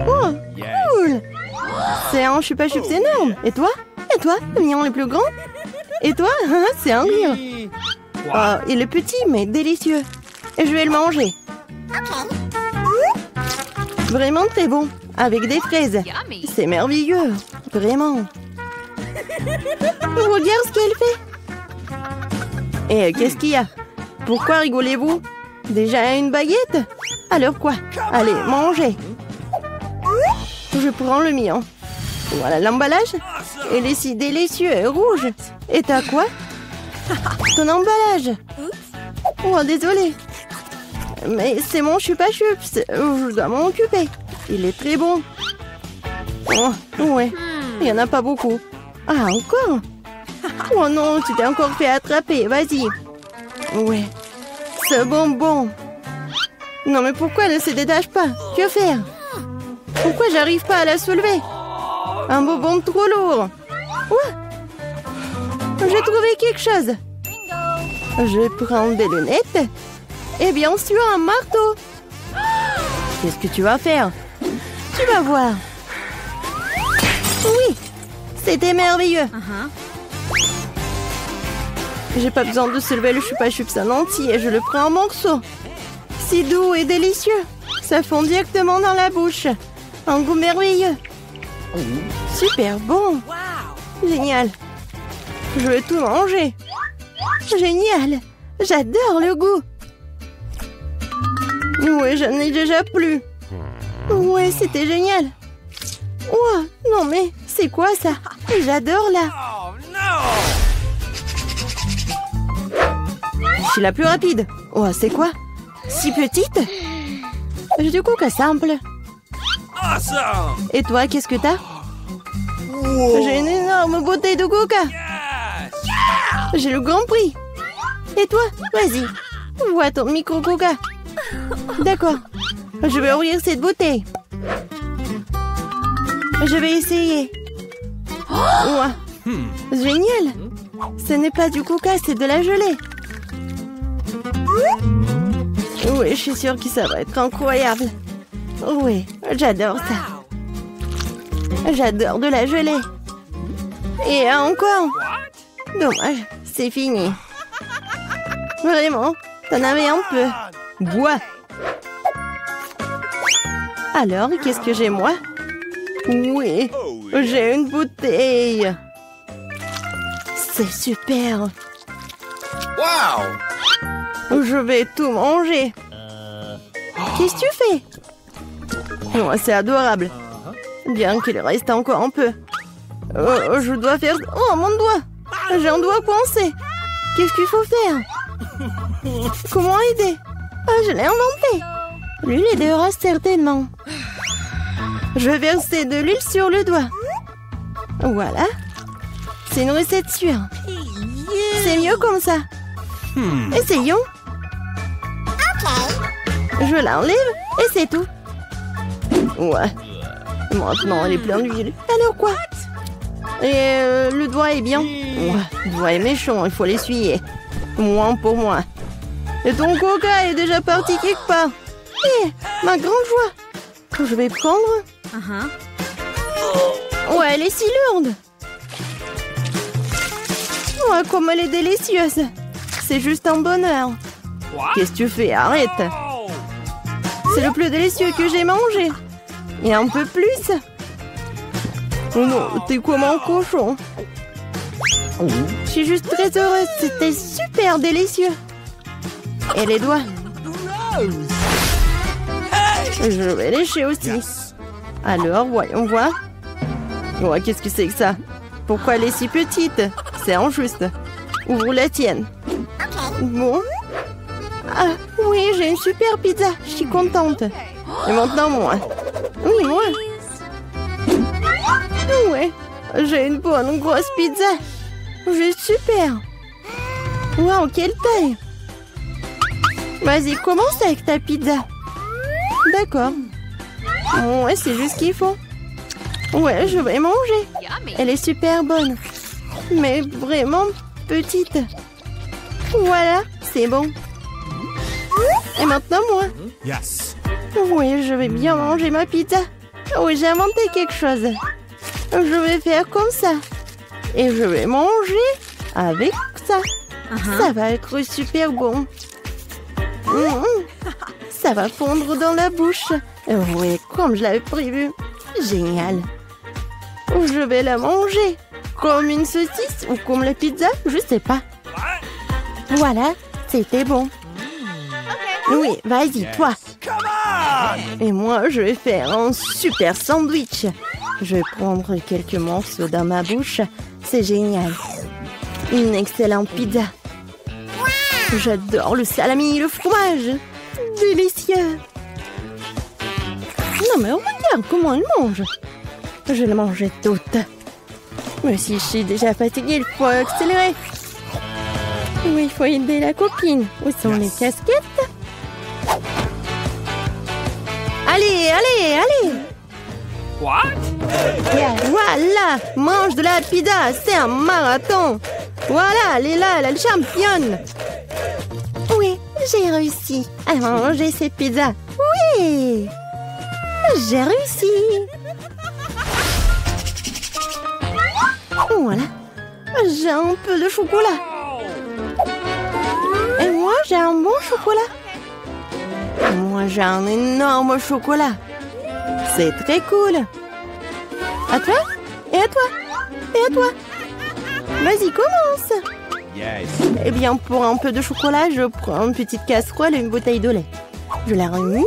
Oh, cool. C'est un chupa chups énorme. Et toi? Et toi? Le mignon le plus grand? Et toi? C'est un rire. Oh, il est petit, mais délicieux. Et je vais le manger. Vraiment très bon. Avec des fraises. C'est merveilleux. Vraiment. Regarde ce qu'elle fait. Et qu'est-ce qu'il y a? Pourquoi rigolez-vous? Déjà une baguette? Alors quoi? Allez, mangez. Je prends le mien. Voilà l'emballage. Il est si délicieux et rouge. Et t'as quoi? Ton emballage. Oh, désolé. Mais c'est mon chupa chups. Je dois m'en occuper. Il est très bon. Oh, ouais. Il n'y en a pas beaucoup. Ah, encore? Oh non, tu t'es encore fait attraper. Vas-y. Ouais. Ce bonbon. Non, mais pourquoi elle ne se détache pas? Que faire? Pourquoi j'arrive pas à la soulever? Un bonbon trop lourd. Ouais. J'ai trouvé quelque chose. Je prends des lunettes. Et bien sûr, un marteau. Qu'est-ce que tu vas faire? Tu vas voir. Oui, c'était merveilleux. J'ai pas besoin de soulever le chupa chups en entier. Je le prends en morceaux. Si doux et délicieux. Ça fond directement dans la bouche. Un goût merveilleux. Super bon. Génial. Je veux tout manger. Génial. J'adore le goût. Ouais, j'en ai déjà plus. Ouais, c'était génial. Ouah, non mais, c'est quoi ça? J'adore là. Je suis la plus rapide. Oh, c'est quoi? Si petite? J'ai du coca simple. Et toi, qu'est-ce que t'as? J'ai une énorme bouteille de coca. J'ai le grand prix. Et toi? Vas-y. Vois ton micro coca. D'accord. Je vais ouvrir cette bouteille. Je vais essayer. Ouah. Génial. Ce n'est pas du coca, c'est de la gelée. Oui, je suis sûre que ça va être incroyable. Oui, j'adore ça. J'adore de la gelée. Et encore. Dommage, c'est fini. Vraiment, t'en avais un peu. Bois. Alors, qu'est-ce que j'ai moi? Oui, j'ai une bouteille. C'est super. Wow. Je vais tout manger. Qu'est-ce que tu fais? Oh, c'est adorable. Bien qu'il reste encore un peu. Je dois faire... Oh, mon doigt. J'ai un doigt coincé. Qu'est-ce qu'il faut faire? Comment aider? Ah, je l'ai inventé. L'huile aidera certainement. Je vais verser de l'huile sur le doigt. Voilà. C'est une recette sûre. C'est mieux comme ça. Essayons. Je l'enlève et c'est tout. Ouais. Maintenant, elle est pleine d'huile. Alors quoi? Et le doigt est bien. Ouais, le doigt est méchant, il faut l'essuyer. Moins pour moi. Et ton coca est déjà parti quelque part. Hé, ma grande joie. Que je vais prendre. Ouais, elle est si lourde. Ouais, comme elle est délicieuse. C'est juste un bonheur. Qu'est-ce que tu fais? Arrête. C'est le plus délicieux que j'ai mangé. Et un peu plus. Oh non, t'es comme un cochon. Je suis juste très heureuse. C'était super délicieux. Et les doigts? Je vais lécher aussi. Alors, voyons voir. Ouais, qu'est-ce que c'est que ça? Pourquoi elle est si petite? C'est injuste. Ouvre la tienne. Bon. Ah, oui, j'ai une super pizza. Je suis contente. Et maintenant, moi. Oui, moi. Ouais, j'ai une bonne grosse pizza. Juste super. Waouh, quelle taille. Vas-y, commence avec ta pizza. D'accord. Ouais, c'est juste ce qu'il faut. Ouais, je vais manger. Elle est super bonne. Mais vraiment petite. Voilà, c'est bon. Et maintenant, moi. Oui, je vais bien manger ma pizza. Oui, j'ai inventé quelque chose. Je vais faire comme ça. Et je vais manger avec ça. Ça va être super bon. Ça va fondre dans la bouche. Oui, comme je l'avais prévu. Génial. Je vais la manger. Comme une saucisse ou comme la pizza, je sais pas. Voilà, c'était bon. Oui, vas-y, toi. Et moi, je vais faire un super sandwich. Je vais prendre quelques morceaux dans ma bouche. C'est génial. Une excellente pizza. J'adore le salami et le fromage. Délicieux. Non mais regarde comment elle mange. Je la mangeais toute. Mais si je suis déjà fatiguée, il faut accélérer. Oui, il faut aider la copine. Où sont les casquettes? Allez, allez, allez! What? Voilà! Mange de la pizza, c'est un marathon! Voilà, elle est là, elle est championne! Oui, j'ai réussi à manger cette pizza. Oui! J'ai réussi! Voilà, j'ai un peu de chocolat. Et moi, j'ai un bon chocolat. Moi, j'ai un énorme chocolat. C'est très cool. À toi? Et à toi? Et à toi? Vas-y, commence. Yes. Eh bien, pour un peu de chocolat, je prends une petite casserole et une bouteille de lait. Je la remue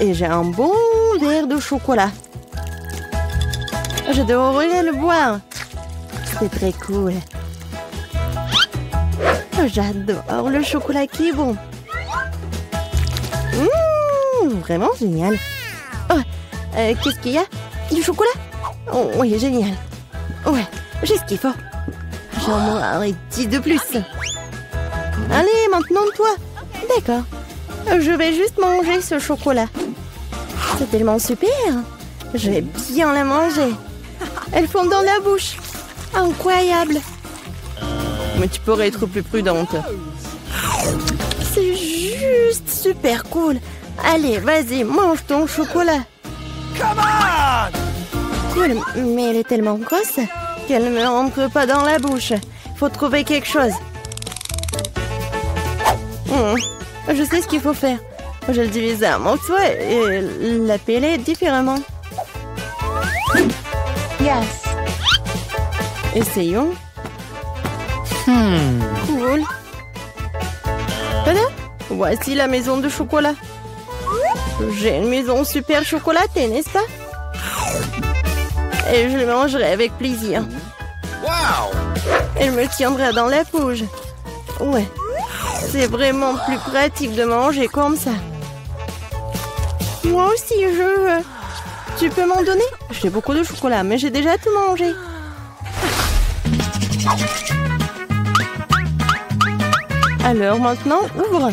et j'ai un bon verre de chocolat. Je devrais le boire. C'est très cool. J'adore le chocolat qui est bon. Vraiment génial. Oh, qu'est-ce qu'il y a? Du chocolat? Oh, oui, génial. Ouais, j'ai ce qu'il faut. J'en mangerai 10 de plus. Allez, maintenant toi. D'accord. Je vais juste manger ce chocolat. C'est tellement super. Je vais bien la manger. Elle fond dans la bouche. Incroyable. Mais tu pourrais être plus prudente. C'est juste super cool. Allez, vas-y, mange ton chocolat. Come on! Cool, mais elle est tellement grosse qu'elle ne me rentre pas dans la bouche. Faut trouver quelque chose. Je sais ce qu'il faut faire. Je le divise en morceaux et la peler différemment. Yes. Essayons. Cool. Voilà. Voici la maison de chocolat. J'ai une maison super chocolatée, n'est-ce pas? Et je le mangerai avec plaisir. Wow! Elle me tiendra dans la bouche. Ouais. C'est vraiment plus pratique de manger comme ça. Moi aussi, je veux. Tu peux m'en donner? J'ai beaucoup de chocolat, mais j'ai déjà tout mangé. Alors maintenant, ouvre.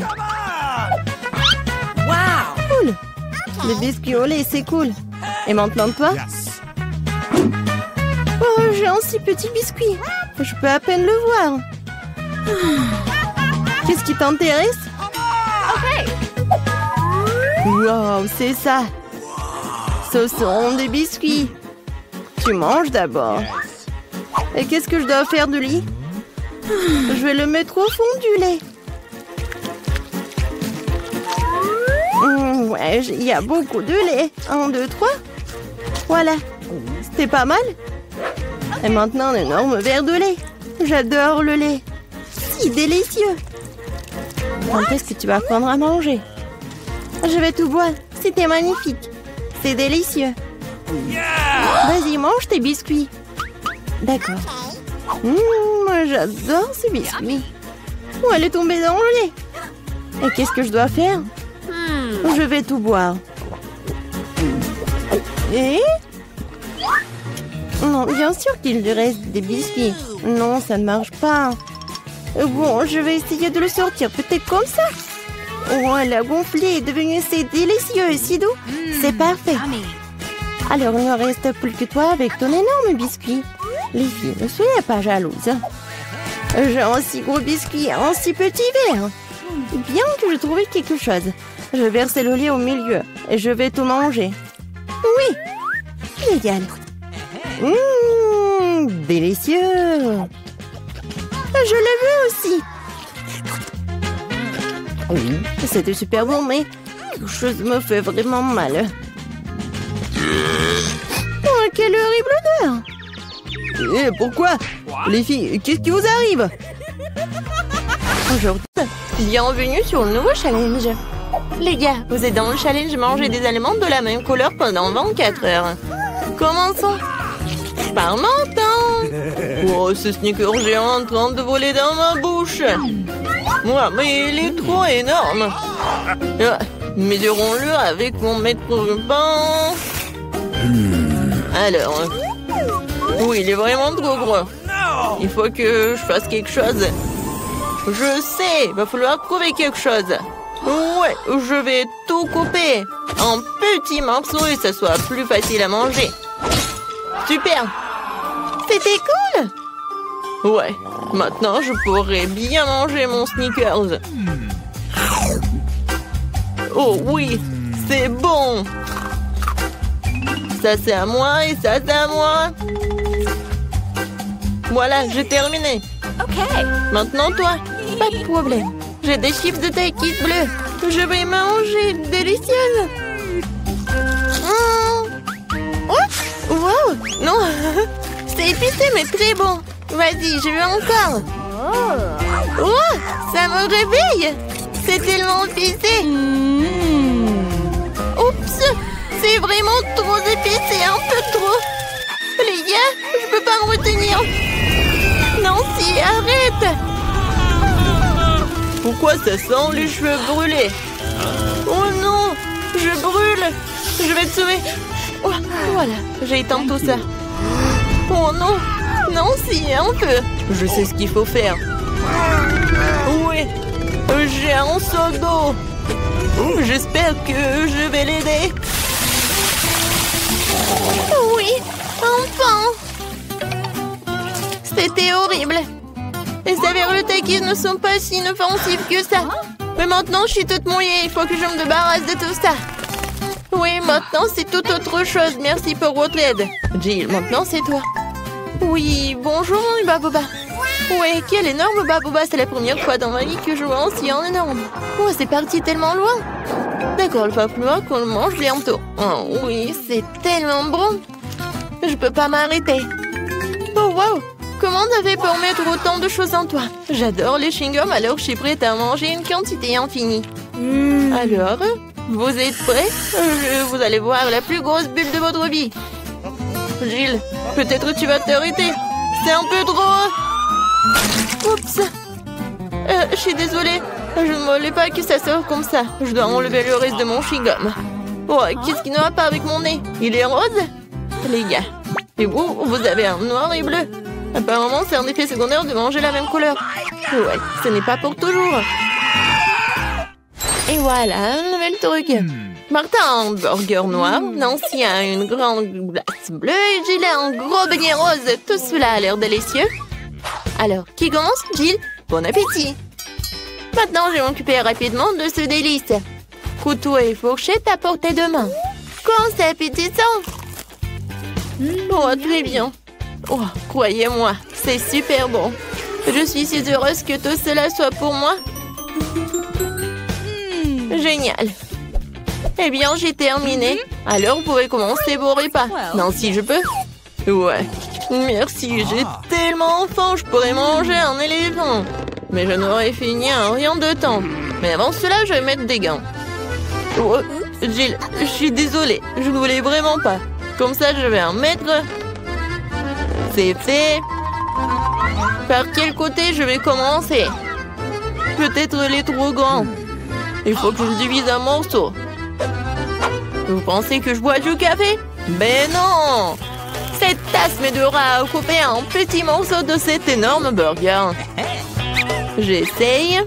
Wow! Cool. Le biscuit au lait, c'est cool. Et maintenant toi? Yes. Oh, j'ai un si petit biscuit. Je peux à peine le voir. Qu'est-ce qui t'intéresse? Wow, c'est ça. Ce sont des biscuits. Tu manges d'abord. Et qu'est-ce que je dois faire de lui? Je vais le mettre au fond du lait. Ouais, il y a beaucoup de lait. 1, 2, 3. Voilà. C'était pas mal. Et maintenant, un énorme verre de lait. J'adore le lait. Si délicieux. Quand est-ce que tu vas prendre à manger? Je vais tout boire. C'était magnifique. C'est délicieux. Vas-y, mange tes biscuits. D'accord. J'adore ces biscuits. Oh, elle est tombée dans le lait. Et qu'est-ce que je dois faire? Je vais tout boire. Et... Non, bien sûr qu'il lui reste des biscuits. Non, ça ne marche pas. Bon, je vais essayer de le sortir. Peut-être comme ça. Oh, elle a gonflé, est devenue si délicieux et si doux. C'est parfait. Alors, il ne reste plus que toi avec ton énorme biscuit. Les filles, ne soyez pas jalouses. J'ai un si gros biscuit, un si petit verre. Bien que je trouvais quelque chose. Je vais verser le lait au milieu et je vais tout manger. Oui, génial. Délicieux. Je l'ai vu aussi. Oui, c'était super bon, mais quelque chose me fait vraiment mal. Oh, quelle horrible odeur! Pourquoi? Les filles, qu'est-ce qui vous arrive? Aujourd'hui, bienvenue sur le nouveau challenge. Les gars, vous êtes dans le challenge manger des aliments de la même couleur pendant 24 heures. Commençons par menton. Oh, ce sneaker géant en train de voler dans ma bouche. Ouais, mais il est trop énorme. Mesurons-le avec mon mètre ruban. Alors, oui, il est vraiment trop gros. Il faut que je fasse quelque chose. Je sais, il va falloir trouver quelque chose. Ouais, je vais tout couper en petits morceaux et que ça soit plus facile à manger. Super! C'était cool! Ouais, maintenant je pourrais bien manger mon Snickers. Oh oui, c'est bon! Ça c'est à moi et ça c'est à moi. Voilà, j'ai terminé. Ok. Maintenant toi, pas de problème. J'ai des chips de taquis bleus. Je vais manger, délicieuse. Oh, wow, non, c'est épicé mais très bon. Vas-y, je veux encore. Oh, ça me réveille. C'est tellement épicé. Oups, c'est vraiment trop épicé, un peu trop. Les gars, je peux pas me retenir. Nancy, arrête. Pourquoi ça sent les cheveux brûlés? Oh non, je brûle. Je vais te sauver. Oh, voilà, j'ai éteint tout ça. Oh non, Nancy, un peu. Je sais ce qu'il faut faire. Oui, j'ai un seau d'eau. J'espère que je vais l'aider. Oui, enfin. C'était horrible. Les saveurs de taquis ne sont pas si inoffensives que ça. Mais maintenant, je suis toute mouillée. Il faut que je me débarrasse de tout ça. Oui, maintenant, c'est tout autre chose. Merci pour votre aide. Jill, maintenant, c'est toi. Oui, bonjour, mon Baboba. Oui, quel énorme Baboba. C'est la première fois dans ma vie que je vois un si énorme. Oh, c'est parti tellement loin. D'accord, il va falloir qu'on le mange bientôt. Oh, oui, c'est tellement bon. Je peux pas m'arrêter. Oh, wow. Comment t'as fait pour mettre autant de choses en toi? J'adore les chewing-gums, alors je suis prête à manger une quantité infinie. Alors, vous êtes prêts? Vous allez voir la plus grosse bulle de votre vie. Jill, peut-être tu vas t'arrêter. C'est un peu trop. Oups. Je suis désolée. Je ne voulais pas que ça sorte comme ça. Je dois enlever le reste de mon chewing-gum. Oh, qu'est-ce qui ne va pas avec mon nez? Il est rose? Les gars. Et vous avez un noir et bleu. Apparemment, c'est un effet secondaire de manger la même couleur. Ouais, ce n'est pas pour toujours. Et voilà, un nouvel truc. Martin a un burger noir, Nancy a une grande glace bleue et Jill a un gros beignet rose. Tout cela a l'air délicieux. Alors, qui commence? Jill, bon appétit. Maintenant, je vais m'occuper rapidement de ce délice. Couteau et fourchette à portée de main. Quand c'est appétissant. Oh, très bien. Oh, croyez-moi, c'est super bon. Je suis si heureuse que tout cela soit pour moi. Génial. Eh bien, j'ai terminé. Alors, vous pouvez commencer vos repas. Non, si je peux. Ouais. Merci, j'ai tellement faim, je pourrais manger un éléphant. Mais je n'aurais fini en rien de temps. Mais avant cela, je vais mettre des gants. Oh, Jill, je suis désolée. Je ne voulais vraiment pas. Comme ça, je vais en mettre. C'est fait. Par quel côté je vais commencer? Peut-être les trop grands. Il faut que je le divise en morceaux. Vous pensez que je bois du café? Ben non! Cette tasse m'aidera à couper un petit morceau de cet énorme burger. J'essaye.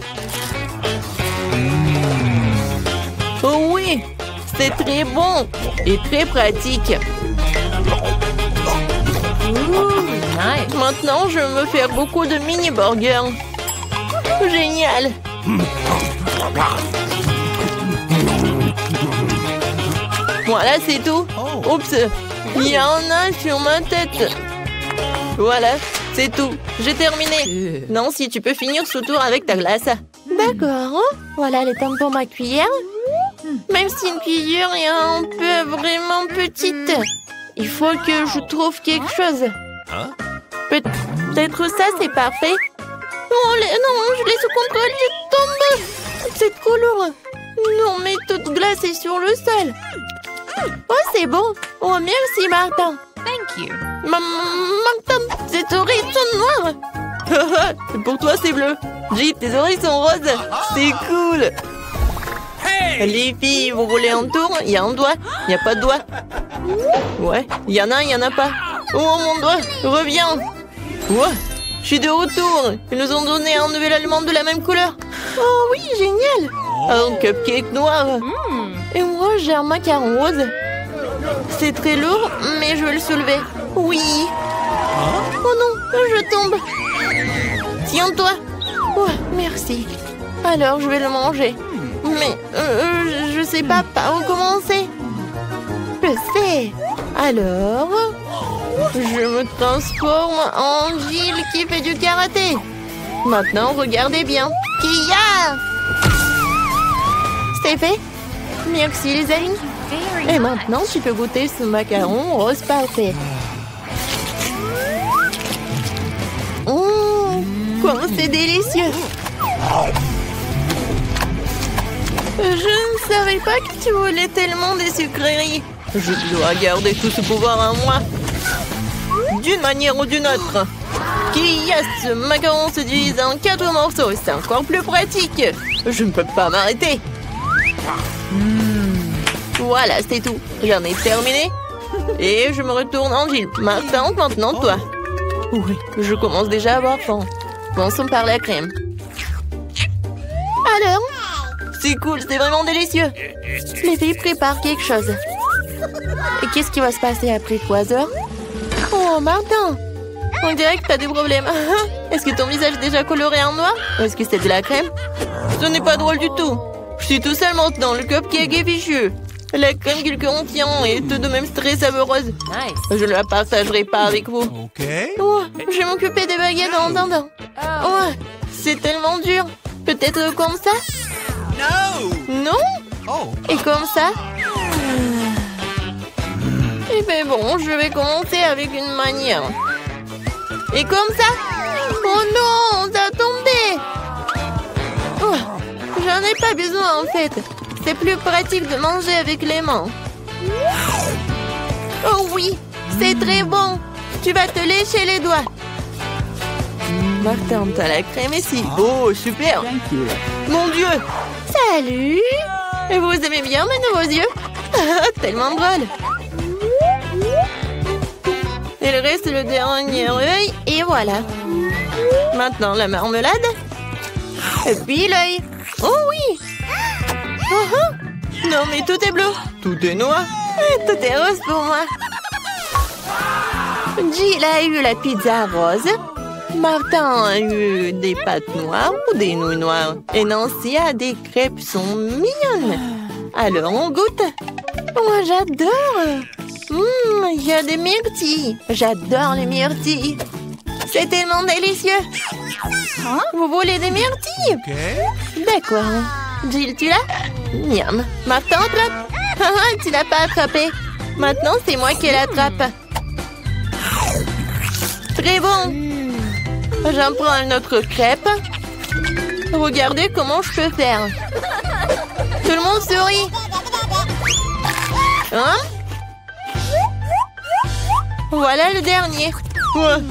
Oh oui! C'est très bon et très pratique. Maintenant, je vais me faire beaucoup de mini-burgers. Génial! Voilà, c'est tout. Oups, il y en a sur ma tête. Voilà, c'est tout. J'ai terminé. Nancy, tu peux finir ce tour avec ta glace. D'accord. Voilà les pommes pour ma cuillère. Même si une cuillère est un peu vraiment petite, il faut que je trouve quelque chose. Peut-être ça, c'est parfait. Oh, non, je laisse au contrôle, je tombe. C'est trop lourd. Non, mais toute glace est sur le sol. Oh, c'est bon. Oh, merci, Martin. Thank you. Martin, tes oreilles sont noires. Pour toi, c'est bleu. J, tes oreilles sont roses. C'est cool. Les filles, vous roulez en tour. Il y a un doigt. Il n'y a pas de doigt. Ouais, il y en a, il n'y en a pas. Oh, mon doigt, reviens. Ouais, je suis de retour. Ils nous ont donné un nouvel aliment de la même couleur. Oh oui, génial. Un cupcake noir. Et moi, j'ai un macaron rose. C'est très lourd, mais je vais le soulever. Oui. Oh non, je tombe. Tiens-toi. Ouais, merci. Alors, je vais le manger. Mais je sais pas par où commencer. Je sais. Alors, je me transforme en Jill qui fait du karaté. Maintenant, regardez bien. Kia! C'est fait. Merci les amis. Et maintenant, tu peux goûter ce macaron rose parfait. Comment c'est délicieux. Je ne savais pas que tu voulais tellement des sucreries. Je dois garder tout ce pouvoir en moi. D'une manière ou d'une autre. Qui a ce macaron se divise en 4 morceaux. C'est encore plus pratique. Je ne peux pas m'arrêter. Voilà, c'est tout. J'en ai terminé. Et je me retourne en Jill. Martin, maintenant toi. Oui, je commence déjà à avoir faim. Commençons par la crème. Alors? C'est cool, c'est vraiment délicieux. Les filles préparent quelque chose. Et qu'est-ce qui va se passer après 3 heures? Oh, Martin! On dirait que t'as des problèmes. Est-ce que ton visage est déjà coloré en noir? Ou est-ce que c'est de la crème? Ce n'est pas drôle du tout. Je suis tout seul maintenant, le cupcake est fichu. La crème qu'il contient est tout de même très savoureuse. Nice. Je ne la partagerai pas avec vous. Oh, je vais m'occuper des baguettes en attendant. Oh, c'est tellement dur. Peut-être comme ça? Non? Et comme ça? Eh bien bon, je vais commencer avec une manière. Et comme ça? Oh non, ça a tombé. Oh, j'en ai pas besoin en fait. C'est plus pratique de manger avec les mains. Oh oui, c'est très bon. Tu vas te lécher les doigts. Martin, t'as la crème ici. Oh, super. Mon Dieu. Salut. Et vous aimez bien mes nouveaux yeux? Tellement drôle. Il reste le dernier œil et voilà. Maintenant la marmelade. Et puis l'œil. Oh oui. Non mais tout est bleu. Tout est noir. Et tout est rose pour moi. Jill a eu la pizza rose. Martin a eu des pâtes noires ou des nouilles noires. Et Nancy a des crêpes sont mignonnes. Alors on goûte. Moi j'adore. Il y a des myrtilles. J'adore les myrtilles. C'est tellement délicieux. Vous voulez des myrtilles? D'accord. Jill, tu l'as? Miam. Martin, attrape. Tu l'as pas attrapé. Maintenant, c'est moi qui l'attrape. Très bon. J'en prends une autre crêpe. Regardez comment je peux faire. Tout le monde sourit. Hein? Voilà le dernier. Ouais.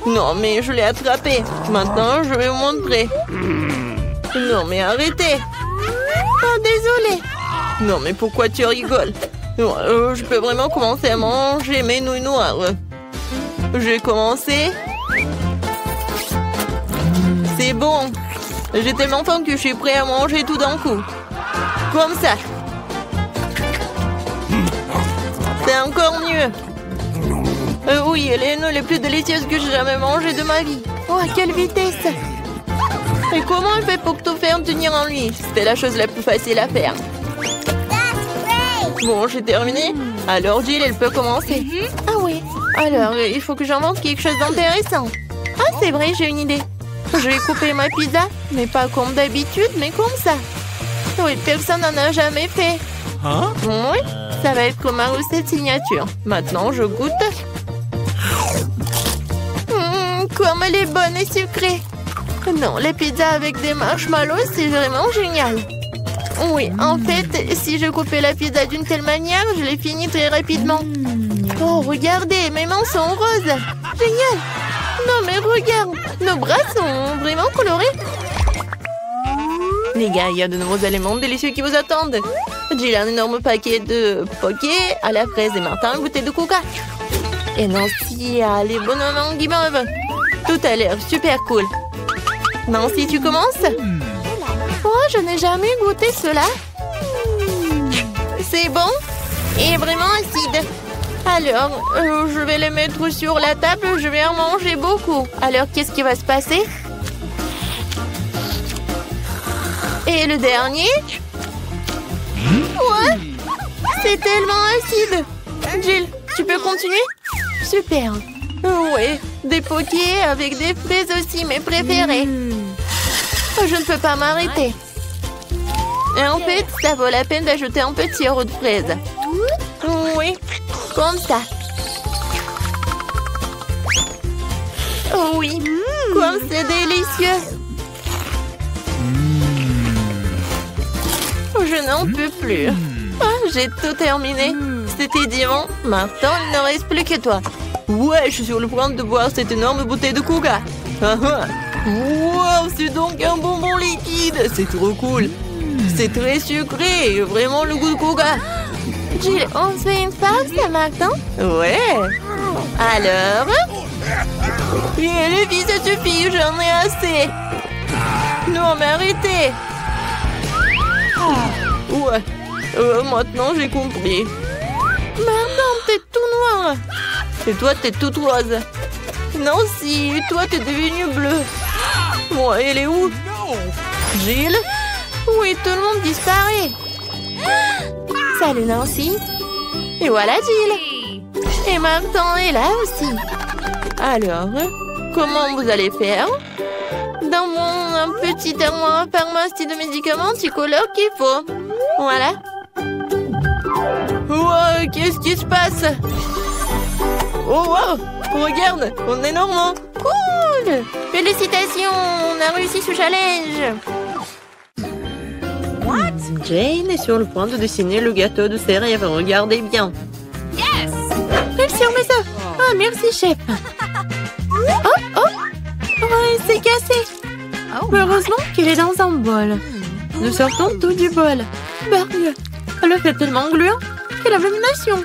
Non, mais je l'ai attrapé. Maintenant, je vais vous montrer. Non, mais arrêtez. Oh, désolé. Non, mais pourquoi tu rigoles? Je peux vraiment commencer à manger mes nouilles noires. J'ai commencé. C'est bon. J'ai tellement faim que je suis prêt à manger tout d'un coup. Comme ça. C'est encore mieux. Oui, les nouilles les plus délicieuses que j'ai jamais mangées de ma vie. Oh, à quelle vitesse! Et comment elle fait pour tout faire tenir en lui? C'était la chose la plus facile à faire. Bon, j'ai terminé. Alors, Jill, elle peut commencer. Ah oui. Alors, il faut que j'invente quelque chose d'intéressant. Ah, c'est vrai, j'ai une idée. Je vais couper ma pizza, mais pas comme d'habitude, mais comme ça. Oui, personne n'en a jamais fait. Hein? Oui, ça va être ma recette signature. Maintenant, je goûte. Comme elle est bonne et sucrée. Non, les pizzas avec des marshmallows, c'est vraiment génial. Oui, en fait, si je coupais la pizza d'une telle manière, je l'ai finie très rapidement. Oh, regardez, mes mains sont roses. Génial. Non, mais regarde, nos bras sont vraiment colorés. Les gars, il y a de nouveaux aliments délicieux qui vous attendent. J'ai un énorme paquet de poké à la fraise et Martin une bouteille de coca. Et Nancy a les bonhommes guimauve. Tout a l'air super cool. Nancy, tu commences? Oh, je n'ai jamais goûté cela. C'est bon et vraiment acide. Alors, je vais les mettre sur la table. Je vais en manger beaucoup. Alors, qu'est-ce qui va se passer? Et le dernier? Ouais, c'est tellement acide. Jill, tu peux continuer? Super. Oui, des pokés avec des fraises aussi, mes préférés. Je ne peux pas m'arrêter. Et en fait, ça vaut la peine d'ajouter un petit sirop de fraise. Oui, comme ça. Oh oui, comme c'est délicieux. Je n'en peux plus. Ah, j'ai tout terminé. C'était diamant. Maintenant, il ne reste plus que toi. Ouais, je suis sur le point de boire cette énorme bouteille de coca. Wow, c'est donc un bonbon liquide. C'est trop cool. C'est très sucré. Vraiment le goût de coca. Jill, on se fait une farce, Martin? Ouais. Alors? Et les filles, ça suffit. J'en ai assez. Non, mais arrêtez. Ouais. Maintenant, j'ai compris. Martin, t'es tout noir. Et toi, t'es toute rose. Nancy, toi, t'es devenue bleue. Moi, elle est où? Jill? Oui, tout le monde disparaît. Salut, Nancy. Et voilà, Jill. Et Martin est là aussi. Alors, comment vous allez faire? Dans mon petit armoire pharmacie de médicaments, tu colores qu'il faut. Voilà. Wow, qu'est-ce qui se passe? Oh wow, regarde, on est normand. Cool. Félicitations, on a réussi ce challenge. What? Jane est sur le point de dessiner le gâteau de ses rêves. Regardez bien. Yes. Réussir mes œufs. Ah, merci, chef. Oh, il s'est cassé. Heureusement qu'il est dans un bol. Nous sortons tout du bol. Bargue. Le fait tellement gluant. Quelle abomination.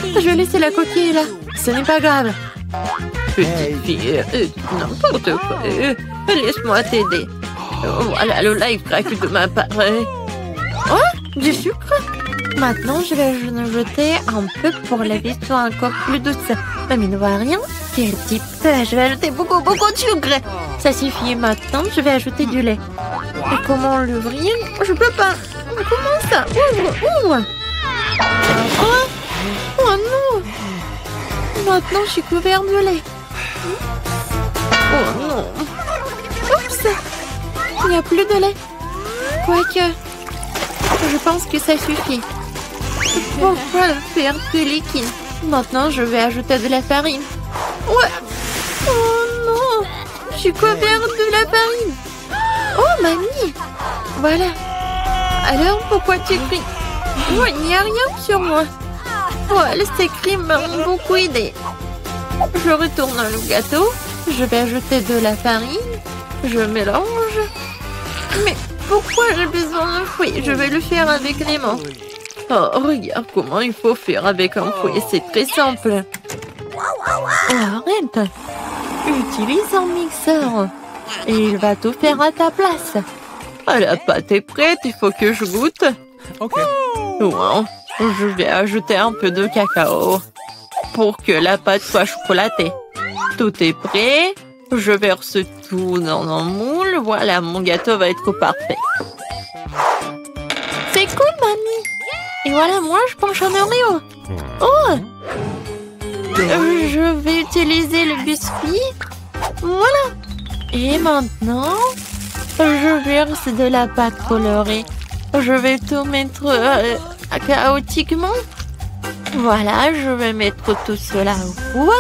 Je vais laisser la coquille là. Ce n'est pas grave. Petite fille, n'importe quoi. Laisse-moi t'aider. Voilà le live crack de ma part. Oh, du sucre. Maintenant, je vais en jeter un peu pour la vie soit encore plus douce. Mamie ne voit rien. Quel type. Je vais ajouter beaucoup de sucre. Ça suffit. Maintenant, je vais ajouter du lait. Et comment l'ouvrir? Je peux pas. Comment ça? Ouvre. Oh non. Maintenant, je suis couvert de lait. Oh non. Oups. Il n'y a plus de lait. Quoique, je pense que ça suffit. Pourquoi le faire plus liquide? Maintenant, je vais ajouter de la farine. Ouais. Oh non. Je suis couvert de la farine. Oh, mamie. Voilà. Alors, pourquoi tu cries? Oh, il n'y a rien sur moi. Oh, ces cris m'ont beaucoup aidé. Je retourne le gâteau. Je vais ajouter de la farine. Je mélange. Mais pourquoi j'ai besoin d'un fouet? Je vais le faire avec les mains. Oh, regarde comment il faut faire avec un fouet. C'est très simple. Oh, arrête. Utilise un mixeur. Et il va tout faire à ta place. La pâte est prête. Il faut que je goûte. Ok. Wow. Je vais ajouter un peu de cacao pour que la pâte soit chocolatée. Tout est prêt. Je verse tout dans un moule. Voilà, mon gâteau va être parfait. C'est cool, mamie. Et voilà, moi, je penche un Oreo. Oh! Je vais utiliser le biscuit. Voilà. Et maintenant, je verse de la pâte colorée. Je vais tout mettre chaotiquement. Voilà, je vais mettre tout cela au four.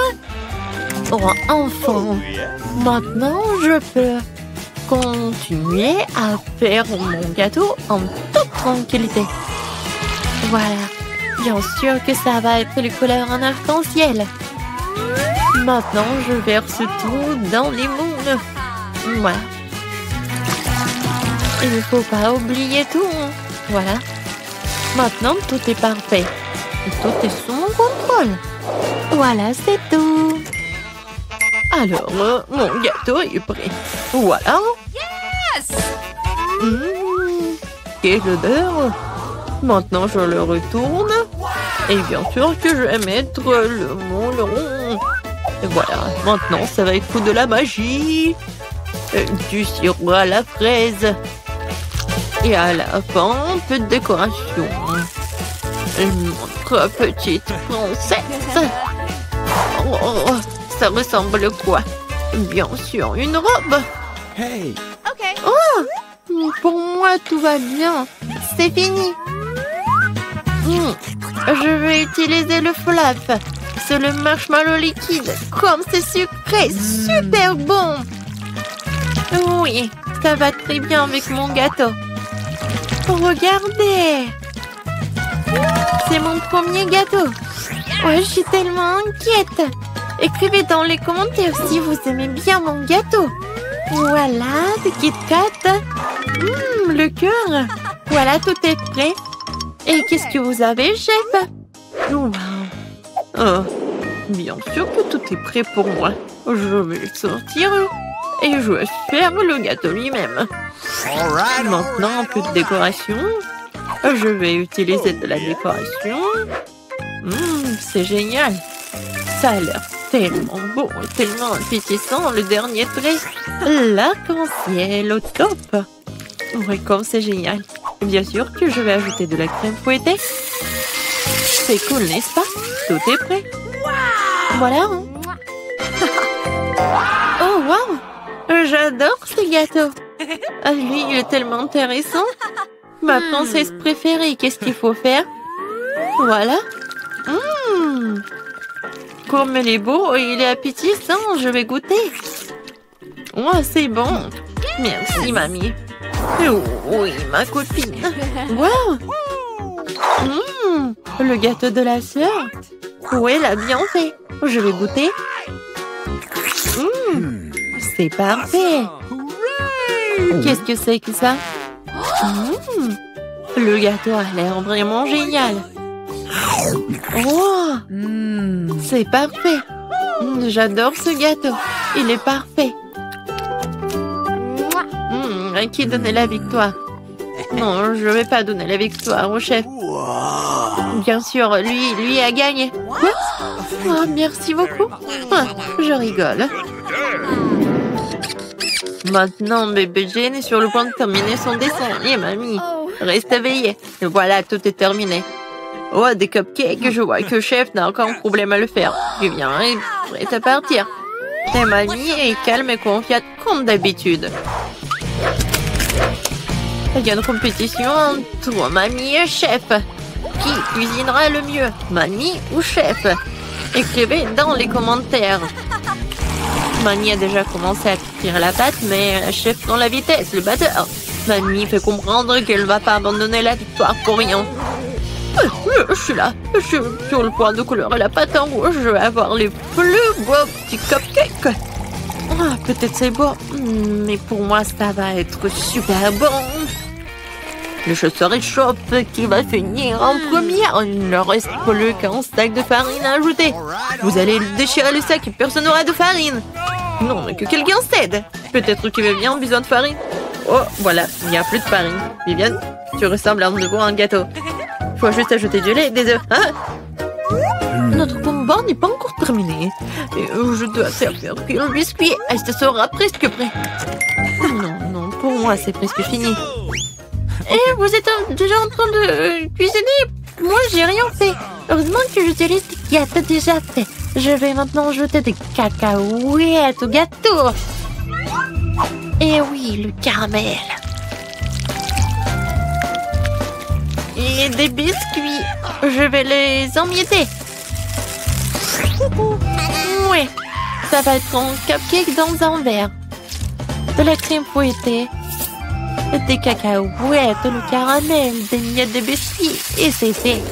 Oh, enfin. Maintenant, je peux continuer à faire mon gâteau en toute tranquillité. Voilà. Bien sûr que ça va être les couleurs en arc-en-ciel. Maintenant, je verse tout dans les moules. Voilà. Il ne faut pas oublier tout. Voilà. Maintenant, tout est parfait. Tout est sous mon contrôle. Voilà, c'est tout. Alors, mon gâteau est prêt. Voilà. Yes! Quelle odeur! Maintenant, je le retourne. Et bien sûr que je vais mettre le moule rond. Et voilà. Maintenant, ça va être de la magie. Du sirop à la fraise. Et à la fin, un peu de décoration. Notre petite princesse. Oh, ça ressemble à quoi? Bien sûr, une robe. Hey! Okay. Oh, pour moi, tout va bien. C'est fini. Je vais utiliser le flap. C'est le marshmallow liquide. Comme c'est sucré, super bon. Oui, ça va très bien avec mon gâteau. Regardez. C'est mon premier gâteau. Oh, je suis tellement inquiète. Écrivez dans les commentaires si vous aimez bien mon gâteau. Voilà, des Kit Kat. Le cœur. Voilà, tout est prêt. Et qu'est-ce que vous avez, chef? Wow. Oh, bien sûr que tout est prêt pour moi. Je vais le sortir et je vais faire le gâteau lui-même. Maintenant, un peu de décoration. Je vais utiliser de la décoration. C'est génial. Ça a l'air tellement beau et tellement appétissant. Le dernier trait, l'arc-en-ciel au top. Oui, comme c'est génial. Bien sûr que je vais ajouter de la crème fouettée. C'est cool, n'est-ce pas? Tout est prêt. Voilà. Oh, wow! J'adore ce gâteau. Lui, il est tellement intéressant. Ma princesse préférée, qu'est-ce qu'il faut faire? Voilà. Comme il est beau et il est appétissant, je vais goûter. Oh, c'est bon. Merci, mamie. Oui, ma copine. Wow! Le gâteau de la sœur. Oui, elle a bien fait. Je vais goûter. C'est parfait. Qu'est-ce que c'est que ça? Le gâteau a l'air vraiment génial. Oh, c'est parfait. J'adore ce gâteau. Il est parfait. Qui donnait la victoire? Non, je ne vais pas donner la victoire au chef. Bien sûr, lui a gagné. Quoi? Oh, merci beaucoup. Je rigole. Maintenant, bébé Jane est sur le point de terminer son dessin. Et mamie, reste éveillée. Et voilà, tout est terminé. Oh, des cupcakes. Je vois que le chef n'a aucun problème à le faire. Julien est prêt à partir. Et mamie est calme et confiante comme d'habitude. Il y a une compétition entre mamie et chef. Qui cuisinera le mieux, mamie ou chef? Écrivez dans les commentaires. Mamie a déjà commencé à cuire la pâte, mais chef dans la vitesse, le batteur. Mamie fait comprendre qu'elle ne va pas abandonner la victoire pour rien. Je suis là. Je suis sur le point de colorer la pâte en rouge. Je vais avoir les plus beaux petits cupcakes. Peut-être c'est beau, mais pour moi, ça va être super bon. Le chasseur échoppe qui va finir en première. Il ne reste plus qu'un sac de farine à ajouter. Vous allez déchirer le sac et personne n'aura de farine. Non, mais que quelqu'un s'aide. Peut-être que Viviane a besoin de farine. Oh, voilà, il n'y a plus de farine. Viviane, tu ressembles à nouveau à un gâteau. Faut juste ajouter du lait et des œufs. Notre combat n'est pas encore terminé. Je dois servir le biscuit. Ce sera presque prêt. Non, pour moi, c'est presque fini. Et vous êtes déjà en train de cuisiner? Moi, j'ai rien fait. Heureusement que j'utilise des gâteaux déjà faits. Je vais maintenant ajouter des cacahuètes au gâteau. Et oui, le caramel. Et des biscuits. Je vais les emietter. Ouais, ça va être un cupcake dans un verre. De la crème fouettée. Des cacahuètes, le caramel, des miettes de biscuits. Et c'est fait.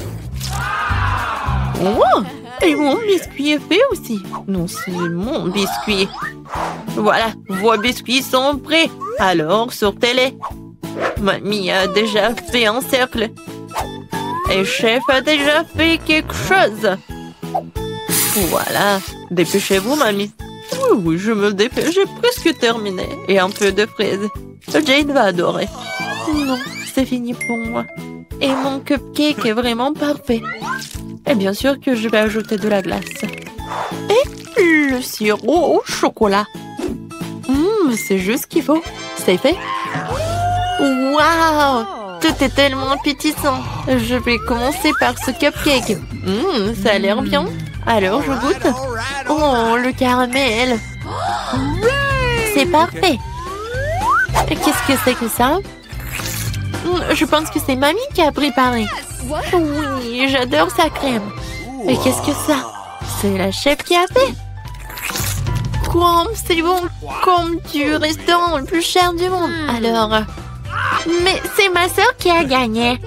Oh! Et mon biscuit est fait aussi. Non, c'est mon biscuit. Voilà, vos biscuits sont prêts. Alors, sortez-les. Mamie a déjà fait un cercle. Et chef a déjà fait quelque chose. Voilà. Dépêchez-vous, mamie. Oui, je me dépêche. J'ai presque terminé. Et un peu de fraises. Jane va adorer. Non, c'est fini pour moi. Et mon cupcake est vraiment parfait. Et bien sûr que je vais ajouter de la glace. Et le sirop au chocolat. C'est juste ce qu'il faut. C'est fait. Waouh! Tout est tellement appétissant. Je vais commencer par ce cupcake. Ça a l'air bien. Alors, je goûte. Oh, le caramel. C'est parfait. Qu'est-ce que c'est que ça? Je pense que c'est mamie qui a préparé. Oui, j'adore sa crème. Mais qu'est-ce que ça? C'est la chef qui a fait. Quoi? C'est bon comme du restaurant le plus cher du monde. Alors... Mais c'est ma sœur qui a gagné.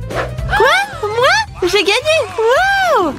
Quoi? Moi? J'ai gagné? Wow!